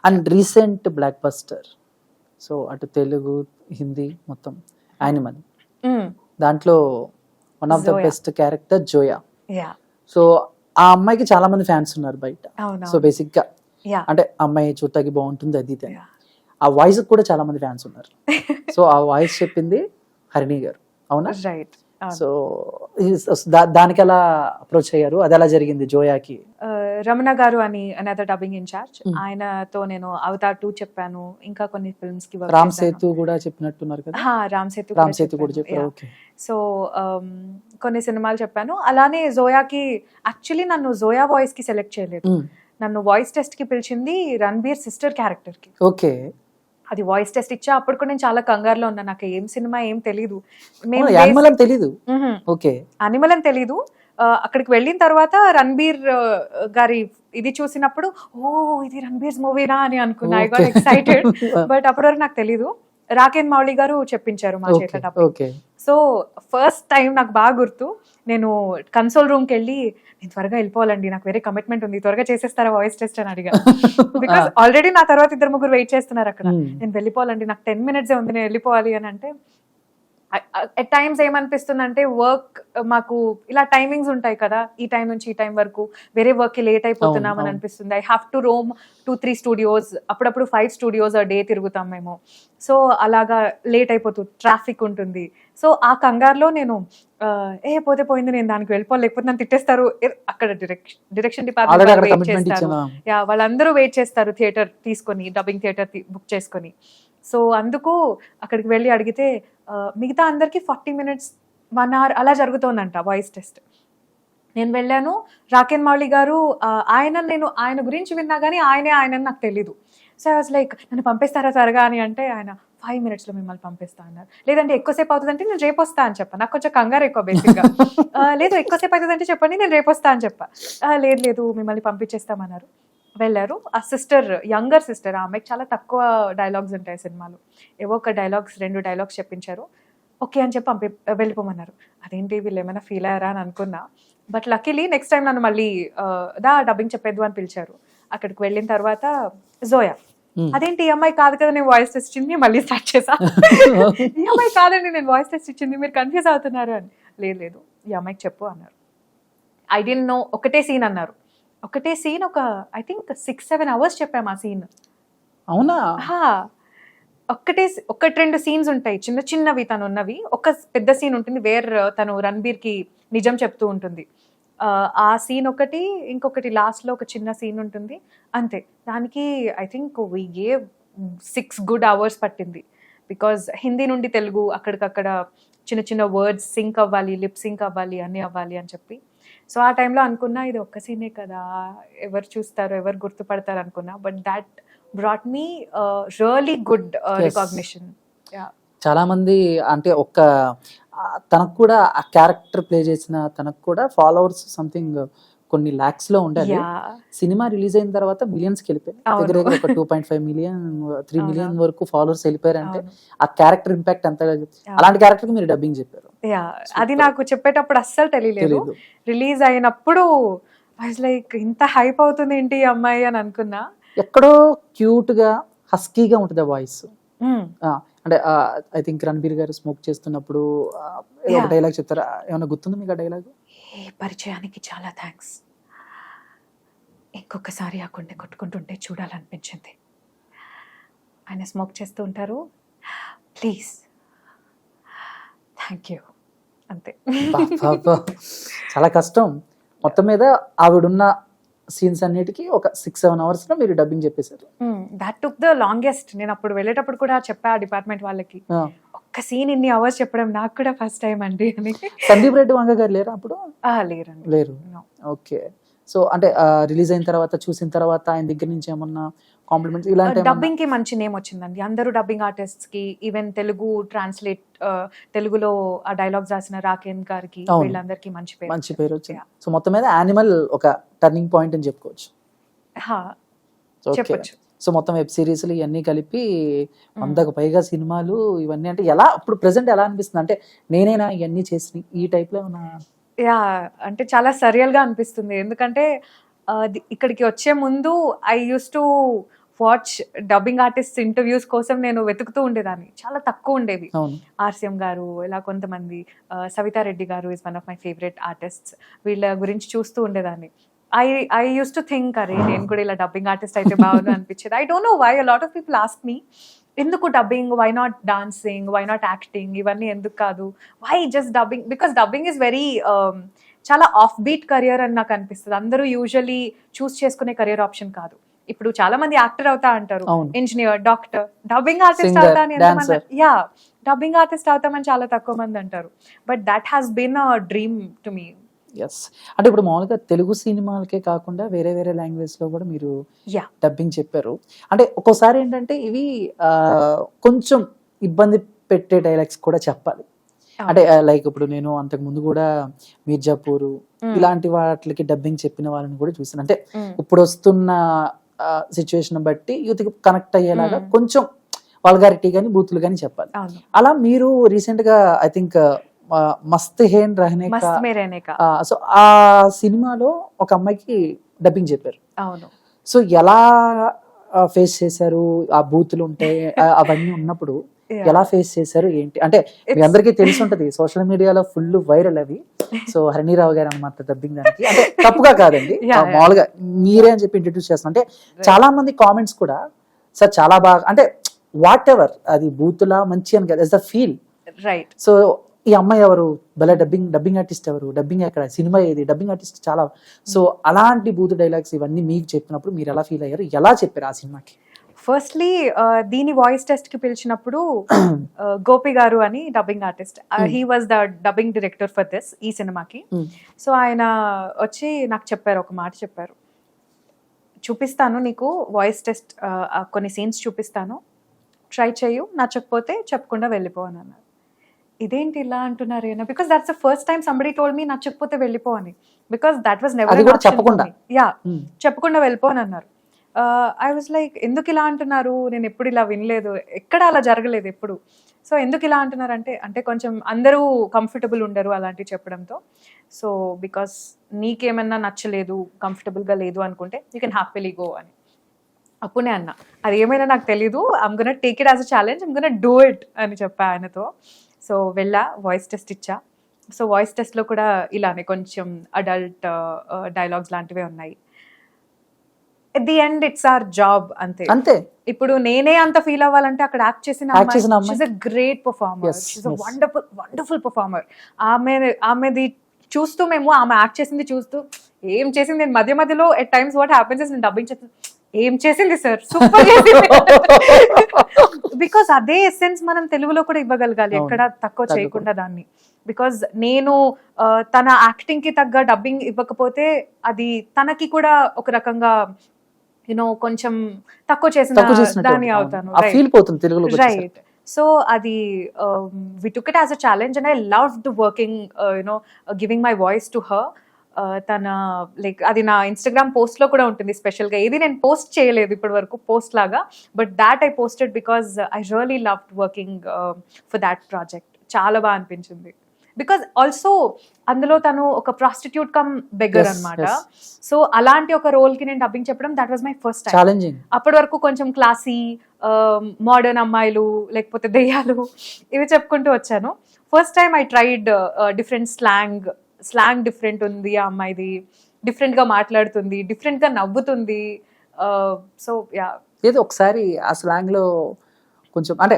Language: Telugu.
And recent blockbuster, so అటు తెలుగు హిందీ మొత్తం యానిమల్, దాంట్లో one of the Zoya. Best character Zoya. Yeah so ఆ అమ్మాయికి చాలా మంది ఫ్యాన్స్ ఉన్నారు బయట. అవునా సో బేసిక్ గా యా అంటే అమ్మాయి చూడటానికి బాగుంటుంది అది ఇది అని. Yeah. ఆ వాయిస్ కూడా చాలా మంది ఫ్యాన్స్ ఉన్నారు. సో ఆ వాయిస్ చెప్పింది హరిణి గారు, అవునా? రైట్. సో దానికి ఎలా అప్రోచ్ అయ్యారు, అది ఎలా జరిగింది జోయాకి? రమణ గారు అని అనదర్ డబ్బింగ్ ఇన్ఛార్జ్, Hmm. ఆయనతో నేను అవతార్ 2 చెప్పాను, ఇంకా కొన్ని ఫిల్మ్స్ కి work రామ్ చేశాను. సేతు కూడా చెప్పినట్టున్నారు కదా? రామ్ సేతు రామ్ సేతు కూడా చెప్పారు. ఓకే. సో కొన్ని సినిమాలు చెప్పాను. అలానే జోయాకి యాక్చువల్లీ నన్ను జోయా వాయిస్ కి సెలెక్ట్ చేయలేదు, నన్ను వాయిస్ టెస్ట్ కి పిలిచింది రణబీర్ సిస్టర్ క్యారెక్టర్ కి. ఓకే. అది వాయిస్ టెస్ట్ ఇచ్చా. అప్పుడు కూడా నేను చాలా కంగారులో ఉన్నా, నాకు ఏం సినిమా ఏం తెలీదు, మేము యానిమల్ అని తెలీదు. ఓకే. అనిమల్ అని తెలీదు. అక్కడికి వెళ్ళిన తర్వాత రణబీర్ గారి ఇది చూసినప్పుడు ఓ ఇది రణబీర్ మూవీనా అని అనుకున్నా. I got excited. బట్ అప్పటి వరకు నాకు తెలీదు. రాకేన్ మౌళి గారు చెప్పించారు మా చేత. ఓకే. సో ఫస్ట్ టైం నాకు బాగా గుర్తు, నేను కన్సోల్ రూమ్కి వెళ్ళి నేను త్వరగా వెళ్ళిపోవాలండి, నాకు వేరే కమిట్మెంట్ ఉంది, త్వరగా చేసేస్తారా వాయిస్ టెస్ట్ అని అడిగా. బికాస్ ఆల్రెడీ నా తర్వాత 2-3 వెయిట్ చేస్తున్నారు అక్కడ. నేను వెళ్ళిపోవాలండి, నాకు 10 minutes ఉంది, నేను వెళ్ళిపోవాలి అని అంటే, ఎట్ టైమ్స్ ఏమనిపిస్తుంది అంటే వర్క్ మాకు ఇలా టైమింగ్స్ ఉంటాయి కదా, ఈ టైం నుంచి ఈ టైం వరకు వేరే వర్క్ కి లేట్ అయిపోతున్నాం అని అనిపిస్తుంది. I have to Rome 2-3 studios, అప్పుడప్పుడు 5 స్టూడియోస్ డే తిరుగుతాం మేము. సో అలాగా లేట్ అయిపోతుంది, ట్రాఫిక్ ఉంటుంది. సో ఆ కంగారులో నేను పోతే పోయింది, నేను దానికి వెళ్ళిపోవాలి, లేకపోతే నన్ను తిట్టేస్తారు. అక్కడ డైరెక్షన్ డిపార్ట్మెంట్ వెయిట్ చేస్తారు, వాళ్ళందరూ వెయిట్ చేస్తారు థియేటర్ తీసుకొని, డబ్బింగ్ థియేటర్ బుక్ చేసుకొని. సో అందుకు అక్కడికి వెళ్ళి అడిగితే మిగతా అందరికి 40 minutes 1 hour అలా జరుగుతోందంట వాయిస్ టెస్ట్. నేను వెళ్ళాను, రాకేన్ మౌళి గారు ఆయన గురించి విన్నా కానీ ఆయన నాకు తెలీదు. సో ఐ వాజ్ లైక్, నన్ను పంపిస్తారా త్వరగా అని అంటే ఆయన 5 minutes లో మిమ్మల్ని పంపిస్తా అన్నారు. లేదంటే ఎక్కువసేపు అవుతుందంటే నేను రేపు వస్తా అని చెప్పా. నాకు కొంచెం కంగారు ఎక్కువ బేసిక్గా. లేదు ఎక్కువసేపు అవుతుందంటే చెప్పండి, నేను రేపు వస్తా అని చెప్పా. లేదు మిమ్మల్ని పంపించేస్తామన్నారు. వెళ్ళారు. ఆ సిస్టర్, యంగర్ సిస్టర్, ఆ అమ్మాయికి చాలా తక్కువ డైలాగ్స్ ఉంటాయి సినిమాలో, ఏవో ఒక 2 డైలాగ్స్ చెప్పించారు. ఓకే అని చెప్పి వెళ్ళిపోమన్నారు. అదేంటి వీళ్ళు ఏమైనా ఫీల్ అయ్యారా అని అనుకున్నా. బట్ లక్కీలీ నెక్స్ట్ టైం నన్ను మళ్ళీ డబ్బింగ్ చెప్పేద్దు అని పిలిచారు. అక్కడికి వెళ్ళిన తర్వాత జోయా, అదేంటి ఈ అమ్మాయి కాదు కదా నేను వాయిస్ టెస్ట్ ఇచ్చింది, మళ్ళీ స్టార్ట్ చేసా. ఈ అమ్మాయి కాదండి నేను వాయిస్ టెస్ట్ ఇచ్చింది, మీరు కన్ఫ్యూజ్ అవుతున్నారు అని. లేదు ఈ అమ్మాయికి చెప్పు అన్నారు. ఐ డోంట్ నో, ఒకటే సీన్ అన్నారు. ఒకటే సీన్ ఒక ఐ థింక్ 6-7 hours చెప్పాము ఆ సీన్. అవునా? 1-2 సీన్స్ ఉంటాయి చిన్నవి తను ఉన్నవి. ఒక పెద్ద సీన్ ఉంటుంది వేర్ తను రణబీర్ కి నిజం చెప్తూ ఉంటుంది. ఆ సీన్ ఒకటి, ఇంకొకటి లాస్ట్ లో ఒక చిన్న సీన్ ఉంటుంది, అంతే. దానికి I think we gave 6 good hours పట్టింది. బికాజ్ హిందీ నుండి తెలుగు అక్కడికక్కడ చిన్న వర్డ్స్ సింక్ అవ్వాలి, లిప్ సింక్ అవ్వాలి, అన్నీ అవ్వాలి అని చెప్పి. సో ఆ టైంలో అనుకున్నా ఇది ఒక్క సీనే కదా, ఎవరు చూస్తారు, ఎవరు గుర్తుపడతారు అనుకున్నా. But that brought me really good recognition. చాలా మంది అంటే తనకు కూడా ఆ క్యారెక్టర్ ప్లే చేసిన తనకు కూడా ఫాలోవర్స్ సంథింగ్ కొన్ని lakhs లో ఉండాలి. సినిమా రిలీజ్ అయిన తర్వాత మిలియన్స్ కి వెళ్ళిపోయాయి. దగ్గర ఒక 2.5 million 3 million వరకు ఫాలోవర్స్ వెళ్ళిపోయారు. అంటే ఆ క్యారెక్టర్ ఇంపాక్ట్ అంత. అలాంటి క్యారెక్టర్ కి మీరు డబ్బింగ్ చెప్పారు. అది నాకు చెప్పేటప్పుడు అస్సలు తెలియలేదు. రిలీజ్ అయినప్పుడు ఐ వాజ్ లైక్, ఇంత హైప్ అవుతుంది ఏంటి ఈ అమ్మాయి అని అనుకున్నా. ఎక్కడో క్యూట్ గా హస్కీగా ఉంటుంది వాయిస్. అంటే ఐ థింక్ రణబీర్ గారు స్మోక్ చేస్తున్నప్పుడు ఒక డైలాగ్ చెప్తారా, ఏమైనా గుర్తుంది మీకు ఆ డైలాగ్? ఈ పరిచయానికి చాలా థ్యాంక్స్, ఇంకొకసారి ఆ గుండె కొట్టుకుంటుంటే చూడాలనిపించింది. ఆయన స్మోక్ చేస్తూ ఉంటారు, ప్లీజ్ థ్యాంక్ యూ, అంతే. చాలా కష్టం. మొత్తం మీద ఆవిడున్న సీన్స్ అన్నిటికీ ఒక 6-7 hours లో మీరు డబ్బింగ్ చెప్పేశారు. That took the longest. నేను అప్పుడు వెళ్ళేటప్పుడు కూడా చెప్పా డిపార్ట్మెంట్ వాళ్ళకి, ఒక్క సీన్ ఇన్ని అవర్స్ చెప్పడం నాకు కూడా ఫస్ట్ టైం అండి అని. సందీప్ రెడ్డి వంగ గారు లేరా అప్పుడు? లేరండి. లేరు. ఓకే. సో అంటే రిలీజ్ అయిన తర్వాత చూసిన తర్వాత ఆయన దగ్గర నుంచి ఏమన్నా కాంప్లిమెంట్స్ ఇలాంటి? డబ్బింగ్ కి మంచి నేమ్ వచ్చిందండి. అందరూ డబ్బింగ్ ఆర్టిస్ట్స్ కి, ఈవెన్ తెలుగులో ఆ డైలాగ్స్ రాసిన రాకేన్ గారికి, వీళ్ళందరికీ మంచి పేరు వచ్చింది. సో మొత్తం మీద యానిమల్ ఒక టర్నింగ్ పాయింట్ అని చెప్పుకోవచ్చు. చెప్పొచ్చు. సో మొత్తం వెబ్ సిరీస్లు ఇవన్నీ కలిపి 100కు పైగా సినిమాలు ఇవన్నీ. అంటే ఎలా ఇప్పుడు ప్రెసెంట్ ఎలా అనిపిస్తుంది? అంటే నేనేనా ఇవన్నీ చేసి ఈ టైప్ లో ఏమన్నా? అంటే చాలా సరియల్ గా అనిపిస్తుంది. ఎందుకంటే ఇక్కడికి వచ్చే ముందు I use to watch dubbing artist interviews కోసం నేను వెతుకుతూ ఉండేదాన్ని, చాలా తక్కువ ఉండేవి. అవును. ఆర్సిఎం గారు, ఇలా కొంతమంది, సవితారెడ్డి గారు is one of my favourite artists, వీళ్ళ గురించి చూస్తూ ఉండేదాన్ని. ఐ యూస్ టు థింక్, అరే నేను కూడా ఇలా డబ్బింగ్ ఆర్టిస్ట్ అయితే బాగుంది అనిపించేది. I don't know why a lot of people ask me, ఎందుకు dubbing, why not dancing, why not acting, ఇవన్నీ ఎందుకు కాదు, why just dubbing? Because dubbing is very చాలా ఆఫ్ బీట్ కెరియర్ అని నాకు అనిపిస్తుంది. అందరూ యూజువలీ చూస్ చేసుకునే కెరియర్ ఆప్షన్ కాదు. ఇప్పుడు చాలా మంది యాక్టర్ అవుతా అంటారు, ఇంజనీర్, డాక్టర్, డబ్బింగ్ ఆర్టిస్ట్ అవుతా అని ఎంతమంది, యా డబ్బింగ్ ఆర్టిస్ట్ అవుతామని చాలా తక్కువ మంది అంటారు. But that has been a dream to me. Yes, అంటే ఇప్పుడు మామూలుగా తెలుగు సినిమాలకే కాకుండా వేరే వేరే లాంగ్వేజ్ లో కూడా మీరు డబ్బింగ్ చెప్పారు. అంటే ఒక్కోసారి ఏంటంటే ఇవి కొంచెం ఇబ్బంది పెట్టే డైలాగ్స్ కూడా చెప్పాలి. అంటే లైక్ ఇప్పుడు నేను అంతకు ముందు కూడా మీర్జాపూర్ ఇలాంటి వాటికి డబ్బింగ్ చెప్పిన వాళ్ళని కూడా చూసాను. అంటే ఇప్పుడు వస్తున్న సిచ్యువేషన్ బట్టి యూత్ కనెక్ట్ అయ్యేలాగా కొంచెం వల్గారిటీ గానీ బూతులు గానీ చెప్పాలి. అలా మీరు రీసెంట్ గా ఐ థింక్ మస్త్ హేన్ రహనే కా, సో ఆ సినిమాలో ఒక అమ్మాయికి డబ్బింగ్ చెప్పారు. అవును. సో ఎలా ఫేస్ చేశారు? ఆ బూతులు ఉంటాయి అవన్నీ ఉన్నప్పుడు ఎలా ఫేస్ చేశారు ఏంటి? అంటే మీ అందరికీ తెలిసి ఉంటది, సోషల్ మీడియాలో ఫుల్ వైరల్ అవి. సో హరిణీరావు గారు అన్నమాట డబ్బింగ్ దానికి. అంటే తప్పుగా కాదండి, మామూలుగా మీరే అని చెప్పి ఇంట్రడ్యూస్ చేస్తాను. అంటే చాలా మంది కామెంట్స్ కూడా సార్ చాలా బాగా, అంటే వాట్ ఎవర్ అది బూతులా మంచి అని కదా, it's the feel, right? So ఈ అమ్మాయి ఎవరు, భలే డబ్బింగ్ ఆర్టిస్ట్ ఎవరు, డబ్బింగ్ ఎక్కడ, సినిమా ఏది, డబ్బింగ్ ఆర్టిస్ట్ చాలా. సో అలాంటి బూతు డైలాగ్స్ ఇవన్నీ మీకు చెప్పినప్పుడు మీరు ఎలా ఫీల్ అయ్యారు, ఎలా చెప్పారు ఆ సినిమాకి? ఫస్ట్లీ దీని వాయిస్ టెస్ట్ కి పిలిచినప్పుడు గోపి గారు అని dubbing artist, he was the dubbing director for this, ఈ సినిమాకి. సో ఆయన వచ్చి నాకు చెప్పారు, ఒక మాట చెప్పారు, చూపిస్తాను నీకు వాయిస్ టెస్ట్, కొన్ని సీన్స్ చూపిస్తాను, ట్రై చేయు, నచ్చకపోతే చెప్పకుండా వెళ్ళిపో అని అన్నారు. ఇదేంటి ఇలా అంటున్నారు ఏనా, because that's the first time somebody told me నచ్చకపోతే వెళ్ళిపో అని, బికాస్ దట్ వాజ్ నెవర్ చెప్పకుండా వెళ్ళిపో అని అన్నారు. ఐ వాజ్ లైక్, ఎందుకు ఇలా అంటున్నారు, నేను ఎప్పుడు ఇలా వినలేదు, ఎక్కడ అలా జరగలేదు ఎప్పుడు, సో ఎందుకు ఇలా అంటున్నారు అంటే కొంచెం అందరూ కంఫర్టబుల్ ఉండరు అలాంటివి చెప్పడంతో. సో బికాస్ నీకేమన్నా నచ్చలేదు, కంఫర్టబుల్గా లేదు అనుకుంటే యూ కెన్ హ్యాపీలీ గో అని. అప్పుడే అన్నా, అది ఏమైనా నాకు తెలీదు, I'm gonna take it as a challenge, I'm gonna do it అని చెప్పా ఆయనతో. సో వెళ్ళా, వాయిస్ టెస్ట్ ఇచ్చా. సో వాయిస్ టెస్ట్లో కూడా ఇలానే కొంచెం అడల్ట్ డైలాగ్స్ లాంటివే ఉన్నాయి. At the end it's our job, అంతే. ఇప్పుడు నేనే అంత ఫీల్ అవ్వాలంటే అక్కడ యాక్ట్ చేసిన she's a great performer, she's a wonderful performer. ఆమెది చూస్తూ మేము, ఆమె యాక్ట్ చేసింది చూస్తూ, ఏం చేసింది, నేను మధ్యలో at times what happens is నేను డబ్బింగ్ చెప్తాను, ఏం చేసింది సార్, సూపర్ చేసింది. బికాస్ అదే ఎసెన్స్ మనం తెలుగులో కూడా ఇవ్వగలగాలి, ఎక్కడ తక్కువ చేయకుండా దాన్ని. బికాజ్ నేను తన యాక్టింగ్ కి తగ్గ డబ్బింగ్ ఇవ్వకపోతే అది తనకి కూడా ఒక రకంగా యూనో కొంచెం తక్కువ చేసిన దాన్ని అవుతాను, రైట్? సో అది we took it as a challenge and I loved working, you know giving my voice to her. తన లైక్ అది నా ఇన్స్టాగ్రామ్ పోస్ట్ లో కూడా ఉంటుంది స్పెషల్గా. ఏది నేను పోస్ట్ చేయలేదు ఇప్పటి వరకు పోస్ట్ లాగా, but that I posted because I really loved working for that project. చాలా బాగా అనిపించింది. బికాస్ ఆల్సో అందులో తను ఒక ప్రాస్టిట్యూట్ కమ్ బెగ్గర్ అనమాట. సో అలాంటి ఒక రోల్ కి నేను డబ్బింగ్ చెప్పడం, that was my first time. అప్పటి వరకు కొంచెం క్లాసీ, మోడర్న్ అమ్మాయిలు లేకపోతే దెయ్యాలు ఇవి చెప్పుకుంటూ వచ్చాను. First time I tried different slang different ఉంది, ఆ అమ్మాయిది డిఫరెంట్ గా మాట్లాడుతుంది, డిఫరెంట్ గా నవ్వుతుంది. సో యా, ఏదో ఒకసారి ఆ స్లాంగ్ లో కొంచెం అంటే